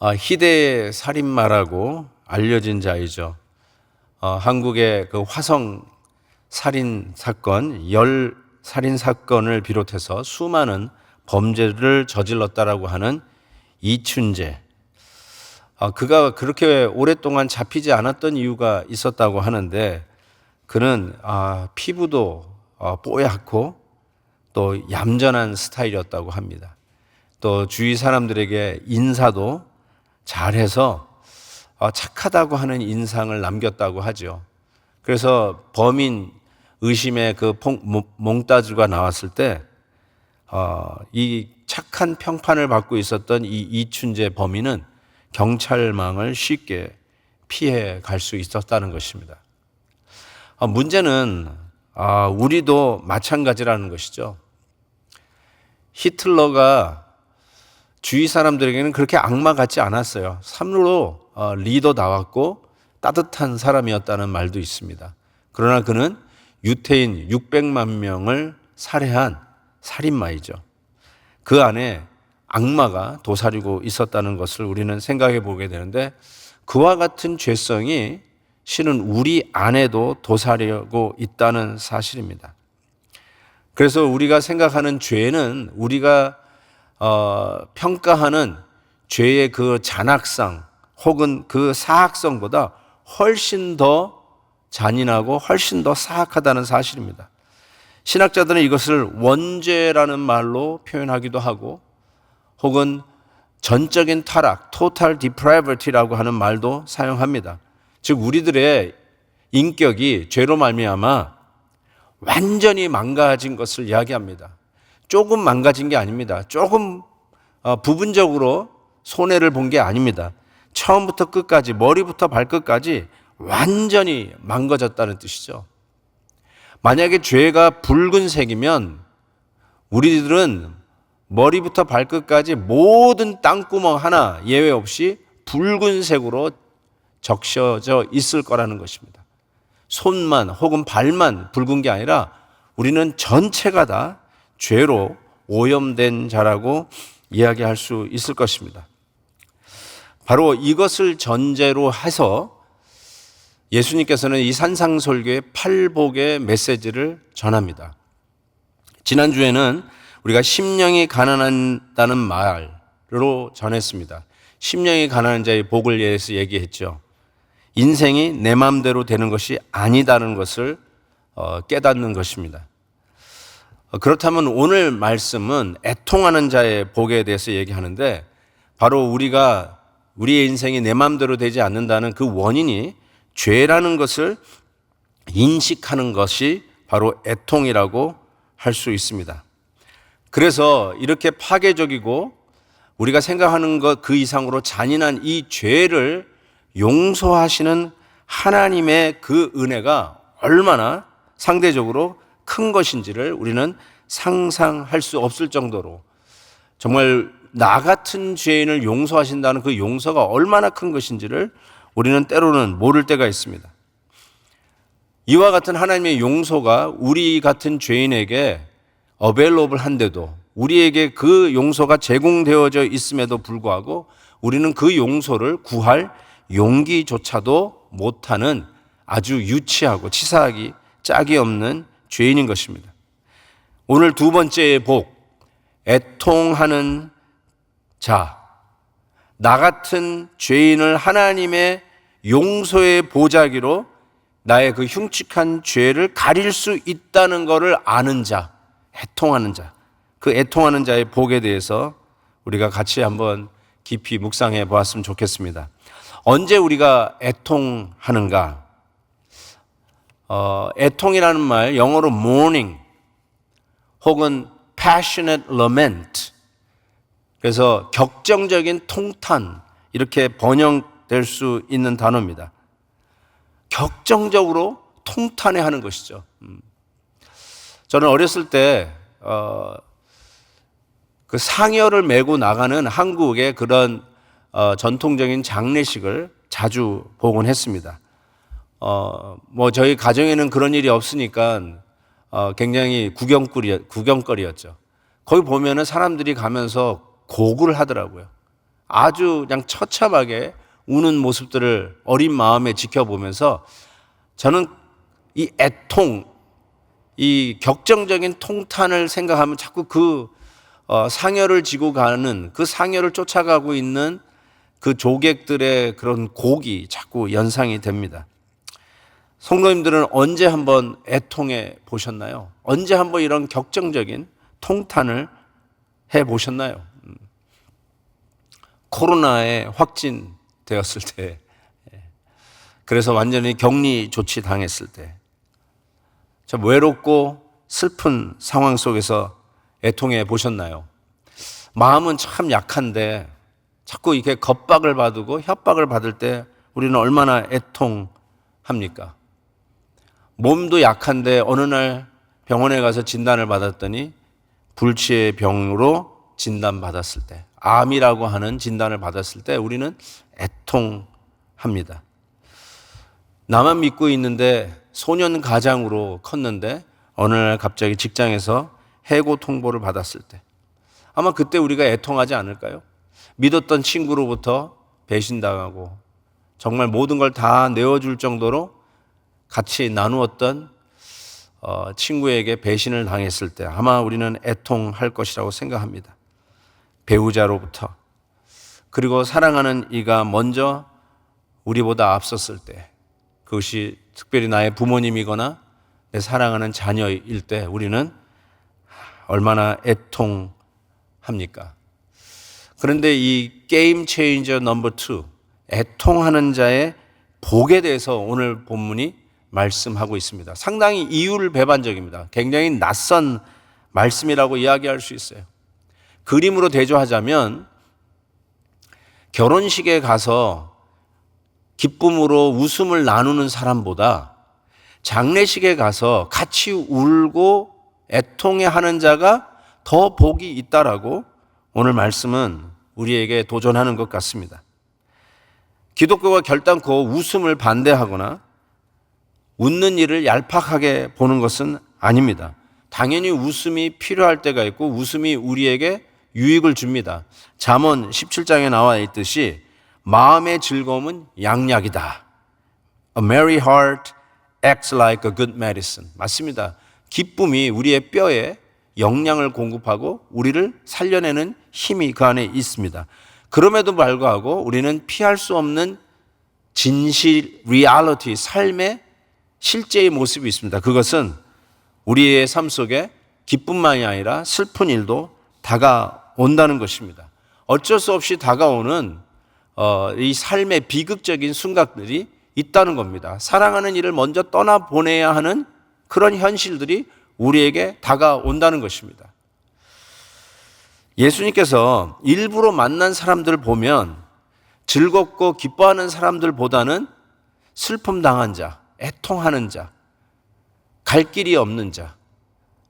희대의 살인마라고 알려진 자이죠. 한국의 그 화성 살인 사건, 열 살인 사건을 비롯해서 수많은 범죄를 저질렀다라고 하는 이춘재. 그가 그렇게 오랫동안 잡히지 않았던 이유가 있었다고 하는데, 그는 피부도 뽀얗고 또 얌전한 스타일이었다고 합니다. 또 주위 사람들에게 인사도 잘해서 착하다고 하는 인상을 남겼다고 하죠. 그래서 범인 의심의 그 몽따주가 나왔을 때 이 착한 평판을 받고 있었던 이 이춘재 범인은 경찰망을 쉽게 피해 갈 수 있었다는 것입니다. 문제는 우리도 마찬가지라는 것이죠. 히틀러가 주위 사람들에게는 그렇게 악마 같지 않았어요. 참으로 리더다웠고 따뜻한 사람이었다는 말도 있습니다. 그러나 그는 유태인 600만 명을 살해한 살인마이죠. 그 안에 악마가 도사리고 있었다는 것을 우리는 생각해 보게 되는데, 그와 같은 죄성이 실은 우리 안에도 도사리고 있다는 사실입니다. 그래서 우리가 생각하는 죄는 우리가 평가하는 죄의 그 잔악성 혹은 그 사악성보다 훨씬 더 잔인하고 훨씬 더 사악하다는 사실입니다. 신학자들은 이것을 원죄라는 말로 표현하기도 하고, 혹은 전적인 타락, total depravity라고 하는 말도 사용합니다. 즉 우리들의 인격이 죄로 말미암아 완전히 망가진 것을 이야기합니다. 조금 망가진 게 아닙니다. 조금 부분적으로 손해를 본 게 아닙니다. 처음부터 끝까지, 머리부터 발끝까지 완전히 망가졌다는 뜻이죠. 만약에 죄가 붉은색이면 우리들은 머리부터 발끝까지 모든 땅구멍 하나 예외 없이 붉은색으로 적셔져 있을 거라는 것입니다. 손만 혹은 발만 붉은 게 아니라 우리는 전체가 다 죄로 오염된 자라고 이야기할 수 있을 것입니다. 바로 이것을 전제로 해서 예수님께서는 이 산상설교의 팔복의 메시지를 전합니다. 지난주에는 우리가 심령이 가난하다는 말로 전했습니다. 심령이 가난한 자의 복을 위해서 얘기했죠. 인생이 내 마음대로 되는 것이 아니다는 것을 깨닫는 것입니다. 그렇다면 오늘 말씀은 애통하는 자의 복에 대해서 얘기하는데, 바로 우리의 인생이 내 마음대로 되지 않는다는 그 원인이 죄라는 것을 인식하는 것이 바로 애통이라고 할 수 있습니다. 그래서 이렇게 파괴적이고 우리가 생각하는 것 그 이상으로 잔인한 이 죄를 용서하시는 하나님의 그 은혜가 얼마나 상대적으로 큰 것인지를 우리는 상상할 수 없을 정도로, 정말 나 같은 죄인을 용서하신다는 그 용서가 얼마나 큰 것인지를 우리는 때로는 모를 때가 있습니다. 이와 같은 하나님의 용서가 우리 같은 죄인에게 어베일러블 한데도, 우리에게 그 용서가 제공되어져 있음에도 불구하고 우리는 그 용서를 구할 용기조차도 못하는 아주 유치하고 치사하기 짝이 없는 죄인인 것입니다. 오늘 두 번째의 복, 애통하는 자, 나 같은 죄인을 하나님의 용서의 보자기로 나의 그 흉측한 죄를 가릴 수 있다는 것을 아는 자, 애통하는 자, 그 애통하는 자의 복에 대해서 우리가 같이 한번 깊이 묵상해 보았으면 좋겠습니다. 언제 우리가 애통하는가? 애통이라는 말, 영어로 mourning 혹은 passionate lament, 그래서 격정적인 통탄, 이렇게 번역될 수 있는 단어입니다. 격정적으로 통탄해하는 것이죠. 저는 어렸을 때 그 상여를 메고 나가는 한국의 그런 전통적인 장례식을 자주 보곤 했습니다. 저희 가정에는 그런 일이 없으니까 굉장히 구경거리였죠. 거기 보면은 사람들이 가면서 고구를 하더라고요. 아주 그냥 처참하게 우는 모습들을 어린 마음에 지켜보면서 저는 이 애통, 이 격정적인 통탄을 생각하면 자꾸 그 상여를 지고 가는, 그 상여를 쫓아가고 있는 그 조객들의 그런 곡이 자꾸 연상이 됩니다. 성도님들은 언제 한번 애통해 보셨나요? 언제 한번 이런 격정적인 통탄을 해 보셨나요? 코로나에 확진되었을 때, 그래서 완전히 격리 조치 당했을 때, 참 외롭고 슬픈 상황 속에서 애통해 보셨나요? 마음은 참 약한데 자꾸 이렇게 겁박을 받고 협박을 받을 때 우리는 얼마나 애통합니까? 몸도 약한데 어느 날 병원에 가서 진단을 받았더니 불치의 병으로 진단받았을 때, 암이라고 하는 진단을 받았을 때 우리는 애통합니다. 나만 믿고 있는데 소년 가장으로 컸는데 어느 날 갑자기 직장에서 해고 통보를 받았을 때 아마 그때 우리가 애통하지 않을까요? 믿었던 친구로부터 배신당하고 정말 모든 걸 다 내어줄 정도로 같이 나누었던 친구에게 배신을 당했을 때 아마 우리는 애통할 것이라고 생각합니다. 배우자로부터, 그리고 사랑하는 이가 먼저 우리보다 앞섰을 때, 그것이 특별히 나의 부모님이거나 내 사랑하는 자녀일 때 우리는 얼마나 애통합니까? 그런데 이 게임 체인저 넘버 2, 애통하는 자의 복에 대해서 오늘 본문이 말씀하고 있습니다. 상당히 이율배반적입니다. 굉장히 낯선 말씀이라고 이야기할 수 있어요. 그림으로 대조하자면 결혼식에 가서 기쁨으로 웃음을 나누는 사람보다 장례식에 가서 같이 울고 애통해하는 자가 더 복이 있다라고 오늘 말씀은 우리에게 도전하는 것 같습니다. 기독교가 결단코 웃음을 반대하거나 웃는 일을 얄팍하게 보는 것은 아닙니다. 당연히 웃음이 필요할 때가 있고 웃음이 우리에게 유익을 줍니다. 잠언 17장에 나와 있듯이 마음의 즐거움은 양약이다. A merry heart acts like a good medicine. 맞습니다. 기쁨이 우리의 뼈에 영양을 공급하고 우리를 살려내는 힘이 그 안에 있습니다. 그럼에도 불구하고 우리는 피할 수 없는 진실, 리얼리티, 삶의 실제의 모습이 있습니다. 그것은 우리의 삶 속에 기쁨만이 아니라 슬픈 일도 다가온다는 것입니다. 어쩔 수 없이 다가오는 이 삶의 비극적인 순간들이 있다는 겁니다. 사랑하는 이를 먼저 떠나보내야 하는 그런 현실들이 우리에게 다가온다는 것입니다. 예수님께서 일부러 만난 사람들을 보면 즐겁고 기뻐하는 사람들보다는 슬픔 당한 자, 애통하는 자, 갈 길이 없는 자,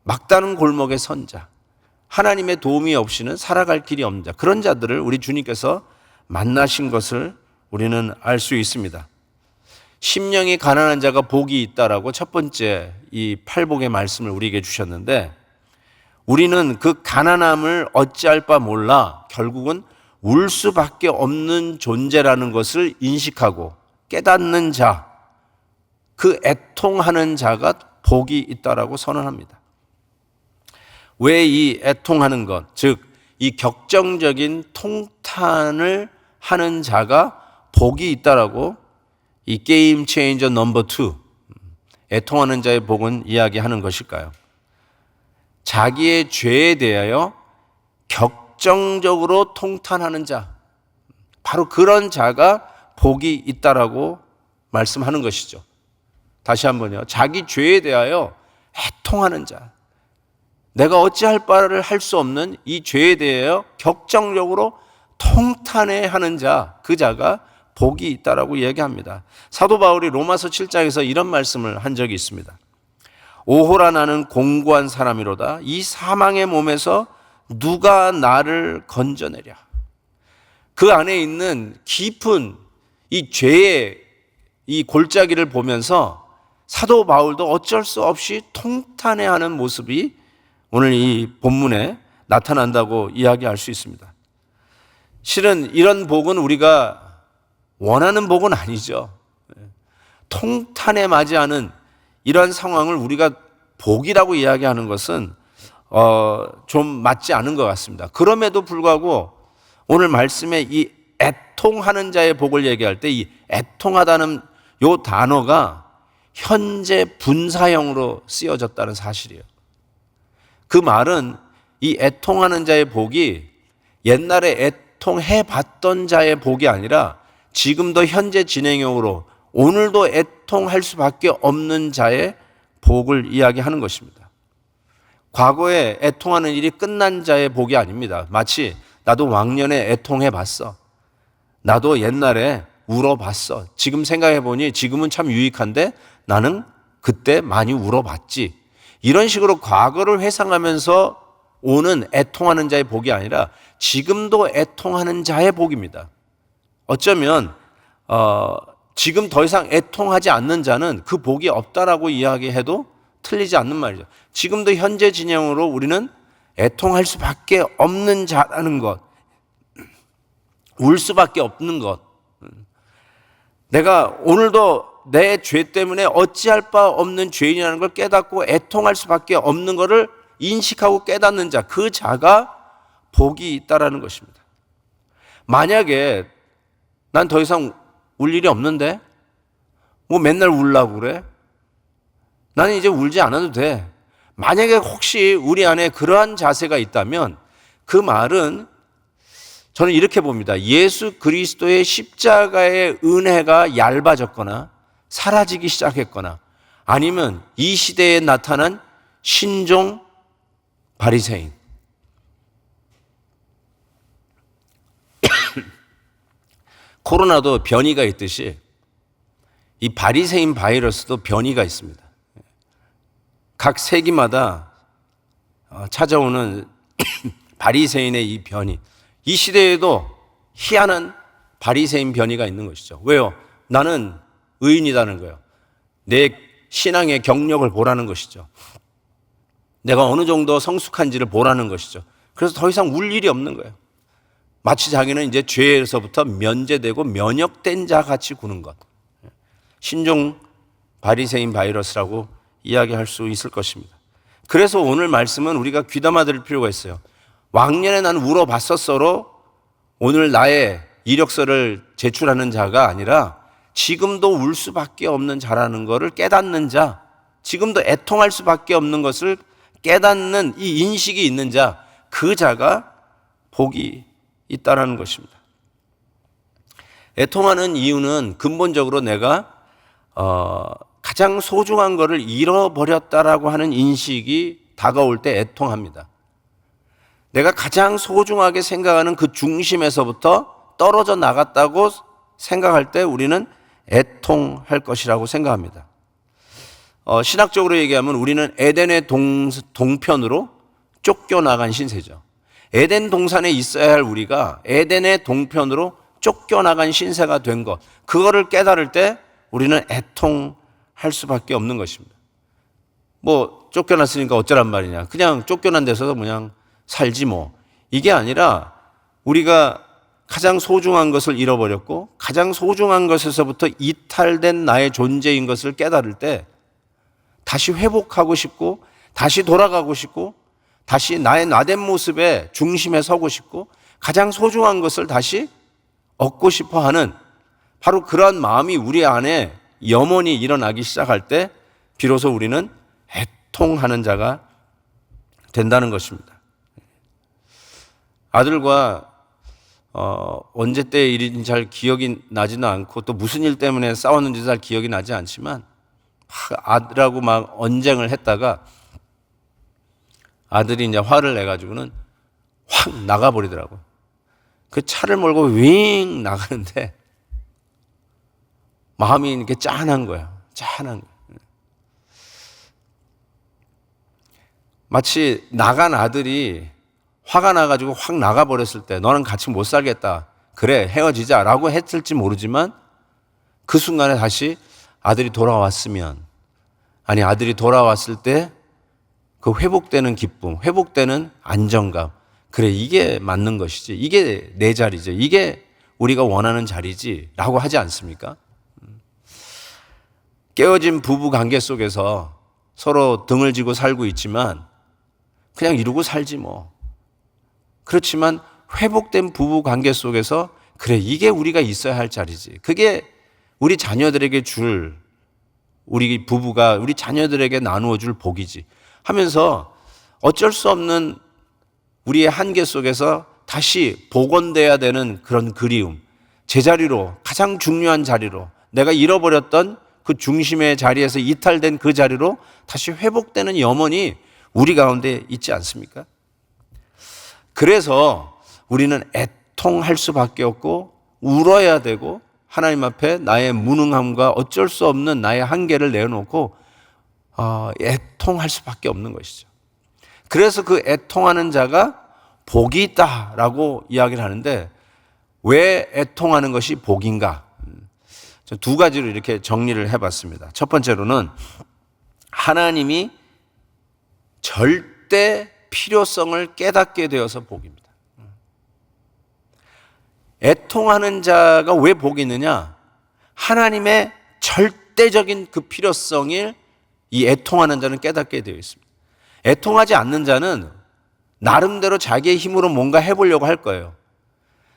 막다른 골목에 선 자, 하나님의 도움이 없이는 살아갈 길이 없는 자, 그런 자들을 우리 주님께서 만나신 것을 우리는 알 수 있습니다. 심령이 가난한 자가 복이 있다라고 첫 번째 이 팔복의 말씀을 우리에게 주셨는데, 우리는 그 가난함을 어찌할 바 몰라 결국은 울 수밖에 없는 존재라는 것을 인식하고 깨닫는 자, 그 애통하는 자가 복이 있다라고 선언합니다. 왜 이 애통하는 것, 즉 이 격정적인 통탄을 하는 자가 복이 있다라고 이 게임 체인저 넘버 2, 애통하는 자의 복은 이야기하는 것일까요? 자기의 죄에 대하여 격정적으로 통탄하는 자, 바로 그런 자가 복이 있다라고 말씀하는 것이죠. 다시 한번요. 자기 죄에 대하여 애통하는 자, 내가 어찌할 바를 할 수 없는 이 죄에 대하여 격정적으로 통탄해하는 자, 그 자가 복이 있다라고 이야기합니다. 사도 바울이 로마서 7장에서 이런 말씀을 한 적이 있습니다. 오호라 나는 공고한 사람이로다. 이 사망의 몸에서 누가 나를 건져내랴. 그 안에 있는 깊은 이 죄의 이 골짜기를 보면서 사도 바울도 어쩔 수 없이 통탄해하는 모습이 오늘 이 본문에 나타난다고 이야기할 수 있습니다. 실은 이런 복은 우리가 원하는 복은 아니죠. 통탄에 맞이하는 이러한 상황을 우리가 복이라고 이야기하는 것은 좀 맞지 않은 것 같습니다. 그럼에도 불구하고 오늘 말씀에 이 애통하는 자의 복을 얘기할 때 이 애통하다는 요 단어가 현재 분사형으로 쓰여졌다는 사실이에요. 그 말은 이 애통하는 자의 복이 옛날에 애통해 봤던 자의 복이 아니라 지금도 현재 진행형으로 오늘도 애통할 수밖에 없는 자의 복을 이야기하는 것입니다. 과거에 애통하는 일이 끝난 자의 복이 아닙니다. 마치 나도 왕년에 애통해 봤어. 나도 옛날에 울어봤어. 지금 생각해 보니 지금은 참 유익한데 나는 그때 많이 울어봤지. 이런 식으로 과거를 회상하면서 오는 애통하는 자의 복이 아니라 지금도 애통하는 자의 복입니다. 어쩌면 지금 더 이상 애통하지 않는 자는 그 복이 없다라고 이야기해도 틀리지 않는 말이죠. 지금도 현재 진영으로 우리는 애통할 수밖에 없는 자라는 것, 울 수밖에 없는 것, 내가 오늘도 내 죄 때문에 어찌할 바 없는 죄인이라는 걸 깨닫고 애통할 수밖에 없는 것을 인식하고 깨닫는 자, 그 자가 복이 있다라는 것입니다. 만약에 난 더 이상 울 일이 없는데 뭐 맨날 울라고 그래? 나는 이제 울지 않아도 돼. 만약에 혹시 우리 안에 그러한 자세가 있다면 그 말은 저는 이렇게 봅니다. 예수 그리스도의 십자가의 은혜가 얇아졌거나 사라지기 시작했거나 아니면 이 시대에 나타난 신종 바리새인. 코로나도 변이가 있듯이 이 바리새인 바이러스도 변이가 있습니다. 각 세기마다 찾아오는 바리새인의 이 변이, 이 시대에도 희한한 바리새인 변이가 있는 것이죠. 왜요? 나는 의인이라는 거예요. 내 신앙의 경력을 보라는 것이죠. 내가 어느 정도 성숙한지를 보라는 것이죠. 그래서 더 이상 울 일이 없는 거예요. 마치 자기는 이제 죄에서부터 면제되고 면역된 자 같이 구는 것. 신종 바리새인 바이러스라고 이야기할 수 있을 것입니다. 그래서 오늘 말씀은 우리가 귀담아 들을 필요가 있어요. 왕년에 난 울어봤었어로 오늘 나의 이력서를 제출하는 자가 아니라 지금도 울 수밖에 없는 자라는 것을 깨닫는 자, 지금도 애통할 수밖에 없는 것을 깨닫는 이 인식이 있는 자, 그 자가 복이 있다라는 것입니다. 애통하는 이유는 근본적으로 내가 가장 소중한 것을 잃어버렸다라고 하는 인식이 다가올 때 애통합니다. 내가 가장 소중하게 생각하는 그 중심에서부터 떨어져 나갔다고 생각할 때 우리는 애통할 것이라고 생각합니다. 신학적으로 얘기하면 우리는 에덴의 동편으로 쫓겨나간 신세죠. 에덴 동산에 있어야 할 우리가 에덴의 동편으로 쫓겨나간 신세가 된 것, 그거를 깨달을 때 우리는 애통할 수밖에 없는 것입니다. 뭐 쫓겨났으니까 어쩌란 말이냐, 그냥 쫓겨난 데서 그냥 살지 뭐, 이게 아니라 우리가 가장 소중한 것을 잃어버렸고 가장 소중한 것에서부터 이탈된 나의 존재인 것을 깨달을 때 다시 회복하고 싶고 다시 돌아가고 싶고 다시 나의 나된 모습의 중심에 서고 싶고 가장 소중한 것을 다시 얻고 싶어 하는 바로 그러한 마음이 우리 안에 염원이 일어나기 시작할 때 비로소 우리는 애통하는 자가 된다는 것입니다. 아들과 언제 때의 일인지 잘 기억이 나지는 않고 또 무슨 일 때문에 싸웠는지 잘 기억이 나지 않지만 아들하고 막 언쟁을 했다가 아들이 이제 화를 내가지고는 확 나가버리더라고요. 그 차를 몰고 윙 나가는데 마음이 이렇게 짠한 거야. 짠한 거야. 마치 나간 아들이 화가 나가지고 확 나가버렸을 때 너는 같이 못 살겠다. 그래 헤어지자 라고 했을지 모르지만 그 순간에 다시 아들이 돌아왔으면, 아니 아들이 돌아왔을 때 그 회복되는 기쁨, 회복되는 안정감, 그래, 이게 맞는 것이지. 이게 내 자리지. 이게 우리가 원하는 자리지. 라고 하지 않습니까? 깨어진 부부 관계 속에서 서로 등을 지고 살고 있지만 그냥 이러고 살지 뭐. 그렇지만 회복된 부부 관계 속에서 그래, 이게 우리가 있어야 할 자리지. 그게 우리 자녀들에게 줄, 우리 부부가 우리 자녀들에게 나누어 줄 복이지 하면서 어쩔 수 없는 우리의 한계 속에서 다시 복원돼야 되는 그런 그리움, 제자리로, 가장 중요한 자리로, 내가 잃어버렸던 그 중심의 자리에서 이탈된 그 자리로 다시 회복되는 염원이 우리 가운데 있지 않습니까? 그래서 우리는 애통할 수밖에 없고 울어야 되고 하나님 앞에 나의 무능함과 어쩔 수 없는 나의 한계를 내어놓고 애통할 수밖에 없는 것이죠. 그래서 그 애통하는 자가 복이 있다라고 이야기를 하는데 왜 애통하는 것이 복인가? 두 가지로 이렇게 정리를 해봤습니다. 첫 번째로는 하나님이 절대 필요성을 깨닫게 되어서 복입니다. 애통하는 자가 왜 복이 있느냐? 하나님의 절대적인 그 필요성을 이 애통하는 자는 깨닫게 되어 있습니다. 애통하지 않는 자는 나름대로 자기의 힘으로 뭔가 해보려고 할 거예요.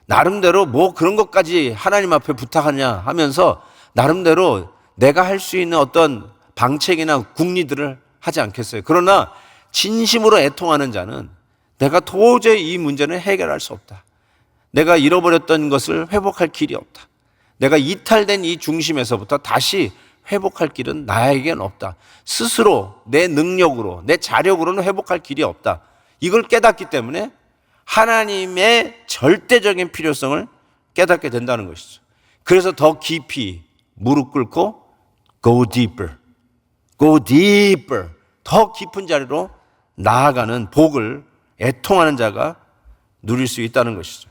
나름대로 뭐 그런 것까지 하나님 앞에 부탁하냐 하면서 나름대로 내가 할 수 있는 어떤 방책이나 궁리들을 하지 않겠어요. 그러나 진심으로 애통하는 자는 내가 도저히 이 문제는 해결할 수 없다. 내가 잃어버렸던 것을 회복할 길이 없다. 내가 이탈된 이 중심에서부터 다시 회복할 길은 나에겐 없다. 스스로 내 능력으로, 내 자력으로는 회복할 길이 없다. 이걸 깨닫기 때문에 하나님의 절대적인 필요성을 깨닫게 된다는 것이죠. 그래서 더 깊이 무릎 꿇고 go deeper, go deeper, 더 깊은 자리로 나아가는 복을 애통하는 자가 누릴 수 있다는 것이죠.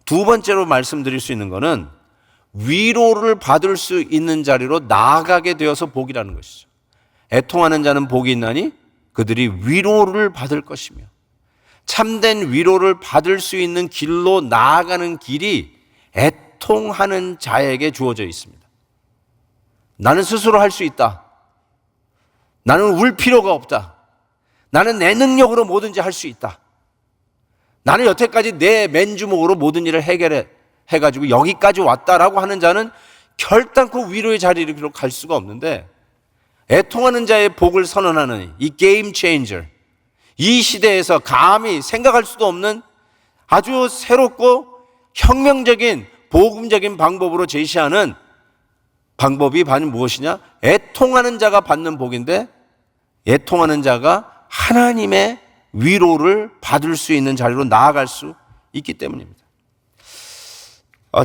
두 번째로 말씀드릴 수 있는 것은 위로를 받을 수 있는 자리로 나아가게 되어서 복이라는 것이죠. 애통하는 자는 복이 있나니 그들이 위로를 받을 것이며, 참된 위로를 받을 수 있는 길로 나아가는 길이 애통하는 자에게 주어져 있습니다. 나는 스스로 할 수 있다. 나는 울 필요가 없다. 나는 내 능력으로 뭐든지 할 수 있다. 나는 여태까지 내 맨주먹으로 모든 일을 해가지고 여기까지 왔다라고 하는 자는 결단코 위로의 자리로 갈 수가 없는데, 애통하는 자의 복을 선언하는 이 게임 체인저, 이 시대에서 감히 생각할 수도 없는 아주 새롭고 혁명적인 복음적인 방법으로 제시하는 방법이 바로 무엇이냐? 애통하는 자가 받는 복인데, 애통하는 자가 하나님의 위로를 받을 수 있는 자리로 나아갈 수 있기 때문입니다.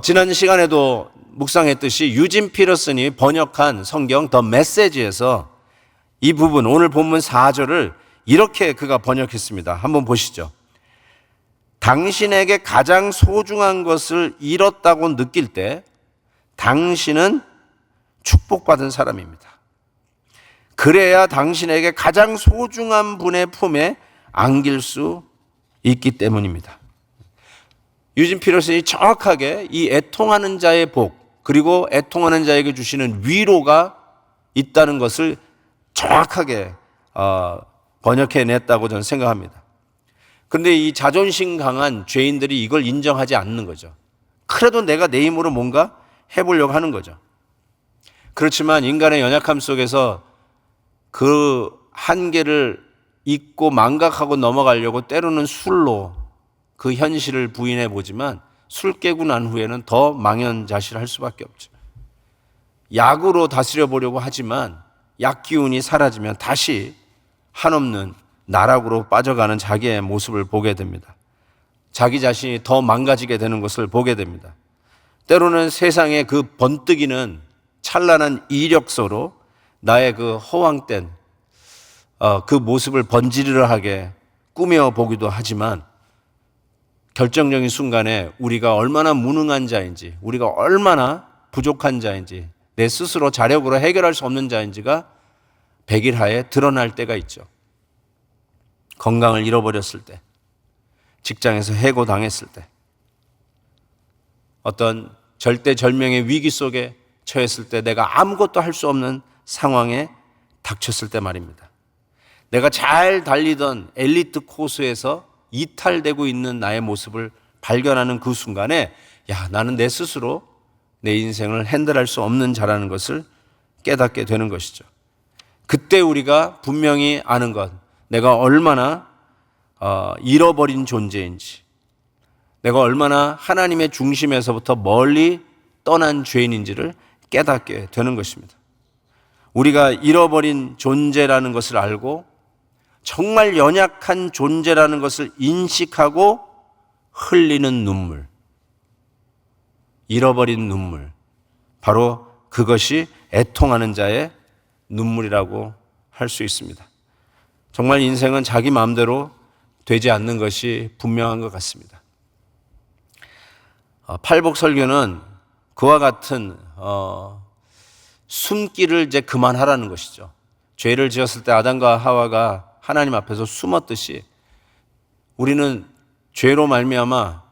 지난 시간에도 묵상했듯이 유진 피터슨이 번역한 성경 더 메시지에서 이 부분, 오늘 본문 4절을 이렇게 그가 번역했습니다. 한번 보시죠. 당신에게 가장 소중한 것을 잃었다고 느낄 때 당신은 축복받은 사람입니다. 그래야 당신에게 가장 소중한 분의 품에 안길 수 있기 때문입니다. 유진 피터슨이 정확하게 이 애통하는 자의 복, 그리고 애통하는 자에게 주시는 위로가 있다는 것을 정확하게 번역해냈다고 저는 생각합니다. 그런데 이 자존심 강한 죄인들이 이걸 인정하지 않는 거죠. 그래도 내가 내 힘으로 뭔가 해보려고 하는 거죠. 그렇지만 인간의 연약함 속에서 그 한계를 잊고 망각하고 넘어가려고 때로는 술로 그 현실을 부인해 보지만, 술 깨고 난 후에는 더 망연자실할 수밖에 없죠. 약으로 다스려 보려고 하지만 약 기운이 사라지면 다시 한없는 나락으로 빠져가는 자기의 모습을 보게 됩니다. 자기 자신이 더 망가지게 되는 것을 보게 됩니다. 때로는 세상의 그 번뜩이는 찬란한 이력서로 나의 그 허황된 그 모습을 번지르르하게 꾸며보기도 하지만, 결정적인 순간에 우리가 얼마나 무능한 자인지, 우리가 얼마나 부족한 자인지, 내 스스로 자력으로 해결할 수 없는 자인지가 백일하에 드러날 때가 있죠. 건강을 잃어버렸을 때, 직장에서 해고당했을 때, 어떤 절대절명의 위기 속에 처했을 때, 내가 아무것도 할 수 없는 상황에 닥쳤을 때 말입니다. 내가 잘 달리던 엘리트 코스에서 이탈되고 있는 나의 모습을 발견하는 그 순간에, 야, 나는 내 스스로 내 인생을 핸들할 수 없는 자라는 것을 깨닫게 되는 것이죠. 그때 우리가 분명히 아는 것, 내가 얼마나 잃어버린 존재인지, 내가 얼마나 하나님의 중심에서부터 멀리 떠난 죄인인지를 깨닫게 되는 것입니다. 우리가 잃어버린 존재라는 것을 알고 정말 연약한 존재라는 것을 인식하고 흘리는 눈물, 잃어버린 눈물, 바로 그것이 애통하는 자의 눈물이라고 할 수 있습니다. 정말 인생은 자기 마음대로 되지 않는 것이 분명한 것 같습니다. 팔복설교는 그와 같은 숨기를 이제 그만하라는 것이죠. 죄를 지었을 때 아담과 하와가 하나님 앞에서 숨었듯이 우리는 죄로 말미암아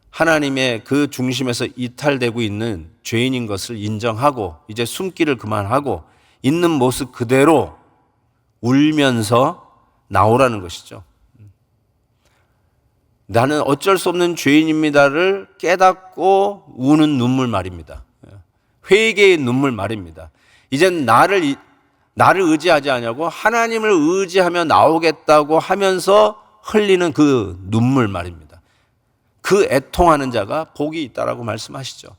하나님의 그 중심에서 이탈되고 있는 죄인인 것을 인정하고 이제 숨기를 그만하고 있는 모습 그대로 울면서 나오라는 것이죠. 나는 어쩔 수 없는 죄인입니다를 깨닫고 우는 눈물 말입니다. 회개의 눈물 말입니다. 이젠 나를 의지하지 않냐고 하나님을 의지하며 나오겠다고 하면서 흘리는 그 눈물 말입니다. 그 애통하는 자가 복이 있다라고 말씀하시죠.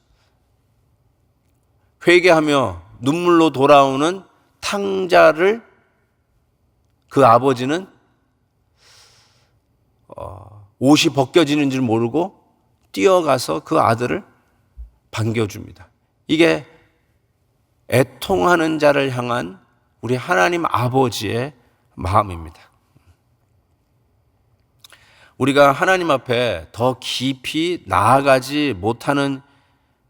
회개하며 눈물로 돌아오는 탕자를 그 아버지는 옷이 벗겨지는 줄 모르고 뛰어가서 그 아들을 반겨줍니다. 이게 애통하는 자를 향한 우리 하나님 아버지의 마음입니다. 우리가 하나님 앞에 더 깊이 나아가지 못하는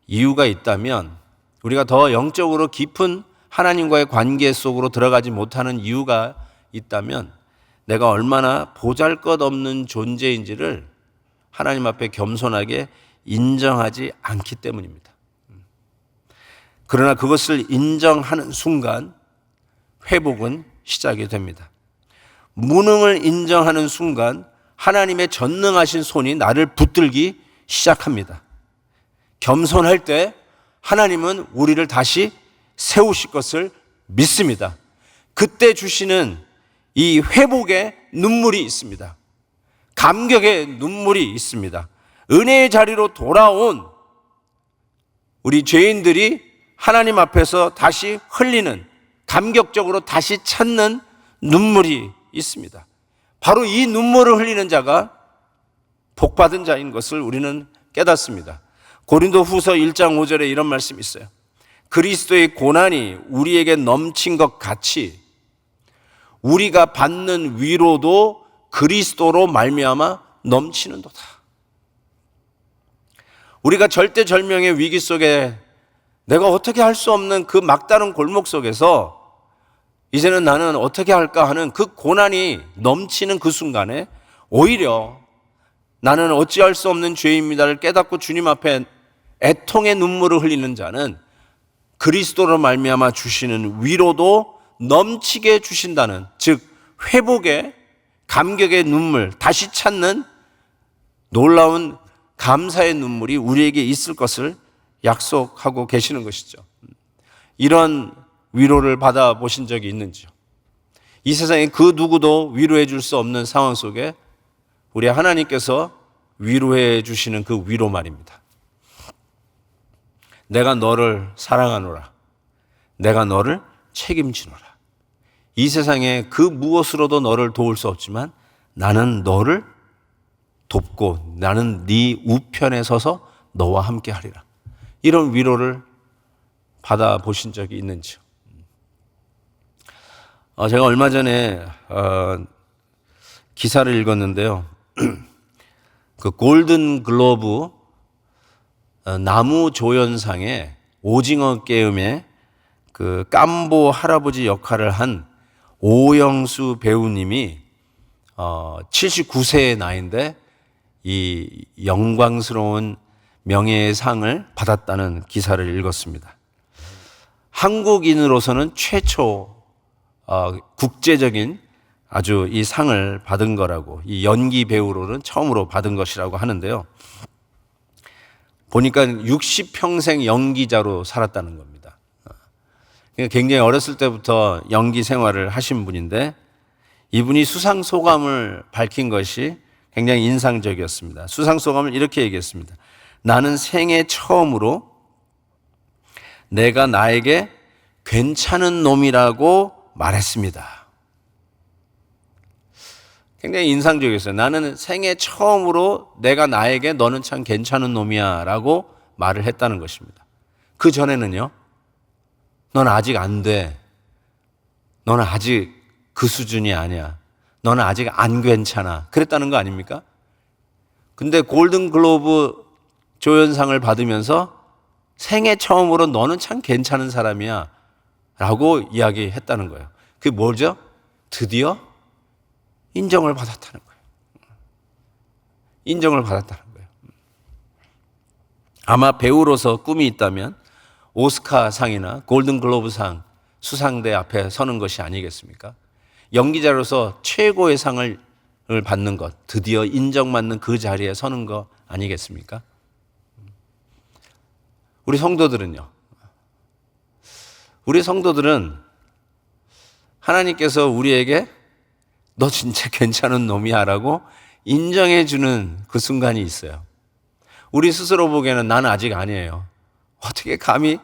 이유가 있다면, 우리가 더 영적으로 깊은 하나님과의 관계 속으로 들어가지 못하는 이유가 있다면, 내가 얼마나 보잘것없는 존재인지를 하나님 앞에 겸손하게 인정하지 않기 때문입니다. 그러나 그것을 인정하는 순간 회복은 시작이 됩니다. 무능을 인정하는 순간 하나님의 전능하신 손이 나를 붙들기 시작합니다. 겸손할 때 하나님은 우리를 다시 세우실 것을 믿습니다. 그때 주시는 이 회복의 눈물이 있습니다. 감격의 눈물이 있습니다. 은혜의 자리로 돌아온 우리 죄인들이 하나님 앞에서 다시 흘리는, 감격적으로 다시 찾는 눈물이 있습니다. 바로 이 눈물을 흘리는 자가 복받은 자인 것을 우리는 깨닫습니다. 고린도 후서 1장 5절에 이런 말씀이 있어요. 그리스도의 고난이 우리에게 넘친 것 같이 우리가 받는 위로도 그리스도로 말미암아 넘치는도다. 우리가 절대절명의 위기 속에 내가 어떻게 할 수 없는 그 막다른 골목 속에서 이제는 나는 어떻게 할까 하는 그 고난이 넘치는 그 순간에 오히려 나는 어찌할 수 없는 죄입니다를 깨닫고 주님 앞에 애통의 눈물을 흘리는 자는 그리스도로 말미암아 주시는 위로도 넘치게 주신다는, 즉 회복의 감격의 눈물, 다시 찾는 놀라운 감사의 눈물이 우리에게 있을 것을 약속하고 계시는 것이죠. 이런 위로를 받아보신 적이 있는지요? 이 세상에 그 누구도 위로해 줄 수 없는 상황 속에 우리 하나님께서 위로해 주시는 그 위로 말입니다. 내가 너를 사랑하노라. 내가 너를 책임지노라. 이 세상에 그 무엇으로도 너를 도울 수 없지만 나는 너를 돕고 나는 네 우편에 서서 너와 함께 하리라. 이런 위로를 받아보신 적이 있는지요? 제가 얼마 전에 기사를 읽었는데요. 그 골든 글로브 나무 조연상에 오징어 게임에 그 깜보 할아버지 역할을 한 오영수 배우님이 79세의 나이인데 이 영광스러운 명예의 상을 받았다는 기사를 읽었습니다. 한국인으로서는 최초 국제적인 아주 이 상을 받은 거라고, 이 연기 배우로는 처음으로 받은 것이라고 하는데요. 보니까 60평생 연기자로 살았다는 겁니다. 굉장히 어렸을 때부터 연기 생활을 하신 분인데 이분이 수상 소감을 밝힌 것이 굉장히 인상적이었습니다. 수상 소감을 이렇게 얘기했습니다. 나는 생애 처음으로 내가 나에게 괜찮은 놈이라고 말했습니다. 굉장히 인상적이었어요. 나는 생애 처음으로 내가 나에게 너는 참 괜찮은 놈이야 라고 말을 했다는 것입니다. 그 전에는요, 넌 아직 안 돼. 너는 아직 그 수준이 아니야. 너는 아직 안 괜찮아. 그랬다는 거 아닙니까? 근데 골든글로브 조연상을 받으면서 생애 처음으로 너는 참 괜찮은 사람이야 라고 이야기했다는 거예요. 그게 뭐죠? 드디어 인정을 받았다는 거예요. 인정을 받았다는 거예요. 아마 배우로서 꿈이 있다면 오스카상이나 골든글로브상 수상대 앞에 서는 것이 아니겠습니까? 연기자로서 최고의 상을 받는 것, 드디어 인정받는 그 자리에 서는 거 아니겠습니까? 우리 성도들은요, 우리 성도들은 하나님께서 우리에게 너 진짜 괜찮은 놈이야 라고 인정해 주는 그 순간이 있어요. 우리 스스로 보기에는 나는 아직 아니에요. 어떻게 감히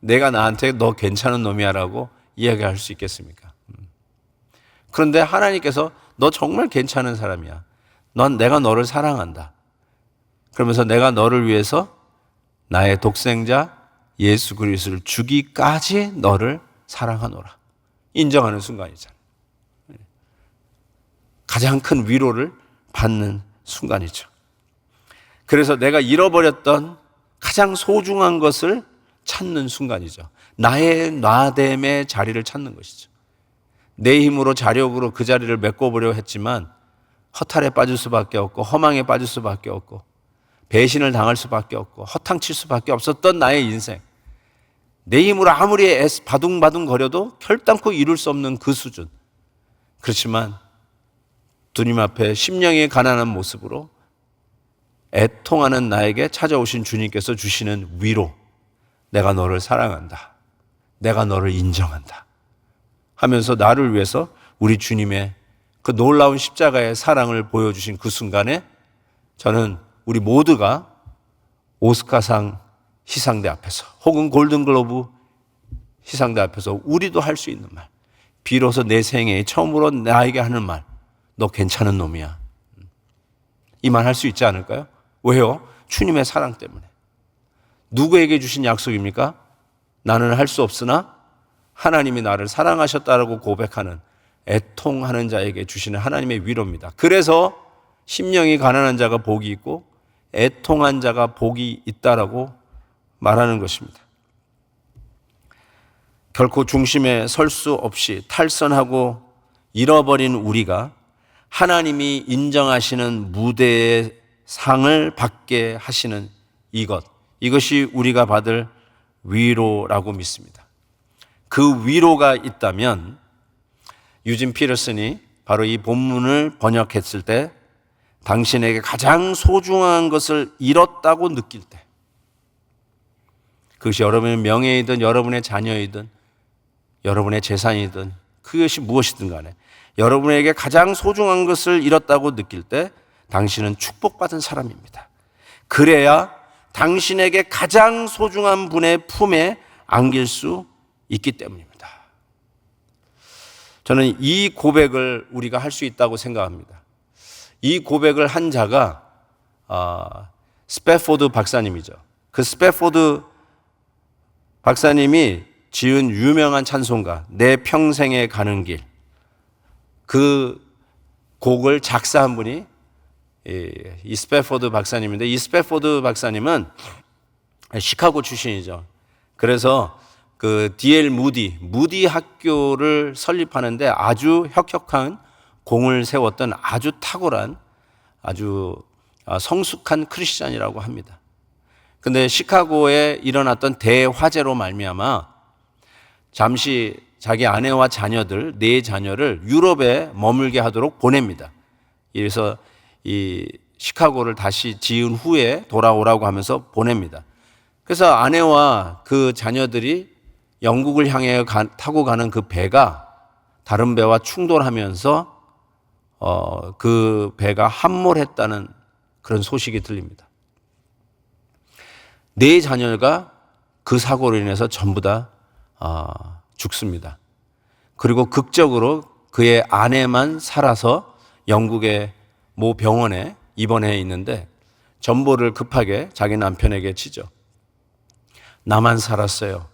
내가 나한테 너 괜찮은 놈이야 라고 이야기할 수 있겠습니까? 그런데 하나님께서 너 정말 괜찮은 사람이야. 내가 너를 사랑한다. 그러면서 내가 너를 위해서 나의 독생자 예수 그리스도를 주기까지 너를 사랑하노라. 인정하는 순간이잖아요. 가장 큰 위로를 받는 순간이죠. 그래서 내가 잃어버렸던 가장 소중한 것을 찾는 순간이죠. 나의 나됨의 자리를 찾는 것이죠. 내 힘으로 자력으로 그 자리를 메꿔보려 했지만 허탈에 빠질 수밖에 없고 허망에 빠질 수밖에 없고 배신을 당할 수밖에 없고 허탕칠 수밖에 없었던 나의 인생, 내 힘으로 아무리 바둥바둥 거려도 결단코 이룰 수 없는 그 수준. 그렇지만 주님 앞에 심령이 가난한 모습으로 애통하는 나에게 찾아오신 주님께서 주시는 위로, 내가 너를 사랑한다, 내가 너를 인정한다 하면서 나를 위해서 우리 주님의 그 놀라운 십자가의 사랑을 보여주신 그 순간에 저는 우리 모두가 오스카상 시상대 앞에서 혹은 골든글로브 시상대 앞에서 우리도 할 수 있는 말, 비로소 내 생애에 처음으로 나에게 하는 말, 너 괜찮은 놈이야, 이 말 할 수 있지 않을까요? 왜요? 주님의 사랑 때문에. 누구에게 주신 약속입니까? 나는 할 수 없으나 하나님이 나를 사랑하셨다라고 고백하는 애통하는 자에게 주시는 하나님의 위로입니다. 그래서 심령이 가난한 자가 복이 있고 애통한 자가 복이 있다라고 말하는 것입니다. 결코 중심에 설 수 없이 탈선하고 잃어버린 우리가 하나님이 인정하시는 무대의 상을 받게 하시는 이것이 우리가 받을 위로라고 믿습니다. 그 위로가 있다면 유진 피터슨이 바로 이 본문을 번역했을 때 당신에게 가장 소중한 것을 잃었다고 느낄 때, 그것이 여러분의 명예이든 여러분의 자녀이든 여러분의 재산이든 그것이 무엇이든 간에 여러분에게 가장 소중한 것을 잃었다고 느낄 때 당신은 축복받은 사람입니다. 그래야 당신에게 가장 소중한 분의 품에 안길 수 있기 때문입니다. 저는 이 고백을 우리가 할 수 있다고 생각합니다. 이 고백을 한 자가 스패포드 박사님이죠. 그 스패포드 박사님이 지은 유명한 찬송가 내 평생에 가는 길, 그 곡을 작사한 분이 이 스패포드 박사님인데, 이 스패포드 박사님은 시카고 출신이죠. 그래서 그 D.L. 무디 학교를 설립하는데 아주 혁혁한 공을 세웠던 아주 탁월한 아주 성숙한 크리스찬이라고 합니다. 근데 시카고에 일어났던 대화재로 말미암아 잠시 자기 아내와 자녀들, 4자녀를 유럽에 머물게 하도록 보냅니다. 그래서 이 시카고를 다시 지은 후에 돌아오라고 하면서 보냅니다. 그래서 아내와 그 자녀들이 영국을 향해 타고 가는 그 배가 다른 배와 충돌하면서 그 배가 함몰했다는 그런 소식이 들립니다. 4자녀가 그 사고로 인해서 전부 다 죽습니다. 그리고 극적으로 그의 아내만 살아서 영국의 모 병원에 입원해 있는데 전보를 급하게 자기 남편에게 치죠. 나만 살았어요.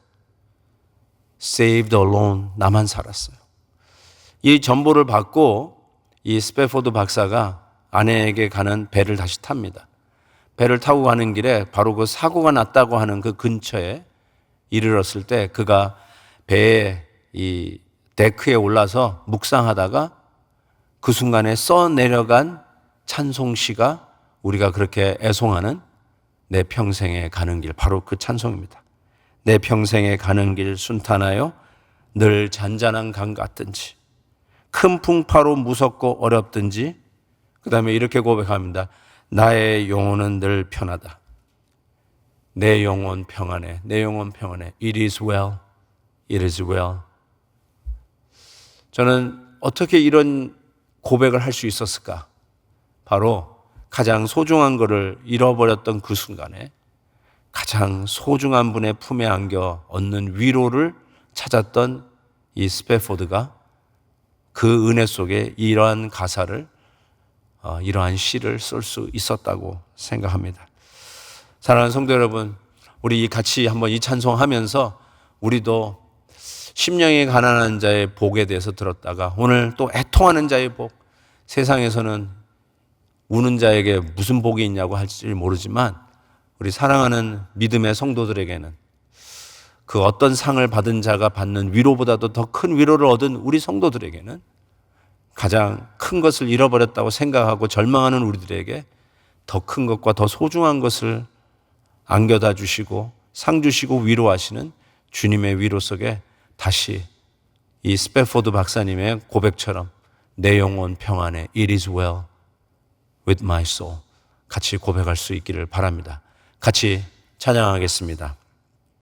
Saved alone. 나만 살았어요. 이 전보를 받고 이 스패포드 박사가 아내에게 가는 배를 다시 탑니다. 배를 타고 가는 길에 바로 그 사고가 났다고 하는 그 근처에 이르렀을 때 그가 배의 이 데크에 올라서 묵상하다가 그 순간에 써내려간 찬송시가 우리가 그렇게 애송하는 내 평생에 가는 길, 바로 그 찬송입니다. 내 평생에 가는 길 순탄하여 늘 잔잔한 강 같든지 큰 풍파로 무섭고 어렵든지, 그 다음에 이렇게 고백합니다. 나의 영혼은 늘 편하다. 내 영혼 평안해. 내 영혼 평안해. It is well. It is well. 저는 어떻게 이런 고백을 할 수 있었을까? 바로 가장 소중한 것을 잃어버렸던 그 순간에 가장 소중한 분의 품에 안겨 얻는 위로를 찾았던 이 스패포드가 그 은혜 속에 이러한 가사를, 이러한 시를 쓸 수 있었다고 생각합니다. 사랑하는 성도 여러분, 우리 같이 한번 이 찬송하면서 우리도 심령이 가난한 자의 복에 대해서 들었다가 오늘 또 애통하는 자의 복, 세상에서는 우는 자에게 무슨 복이 있냐고 할지 모르지만 우리 사랑하는 믿음의 성도들에게는 그 어떤 상을 받은 자가 받는 위로보다도 더 큰 위로를 얻은 우리 성도들에게는 가장 큰 것을 잃어버렸다고 생각하고 절망하는 우리들에게 더 큰 것과 더 소중한 것을 안겨다 주시고 상 주시고 위로하시는 주님의 위로 속에 다시 이 스패포드 박사님의 고백처럼 내 영혼 평안해. It is well with my soul. 같이 고백할 수 있기를 바랍니다. 같이 찬양하겠습니다.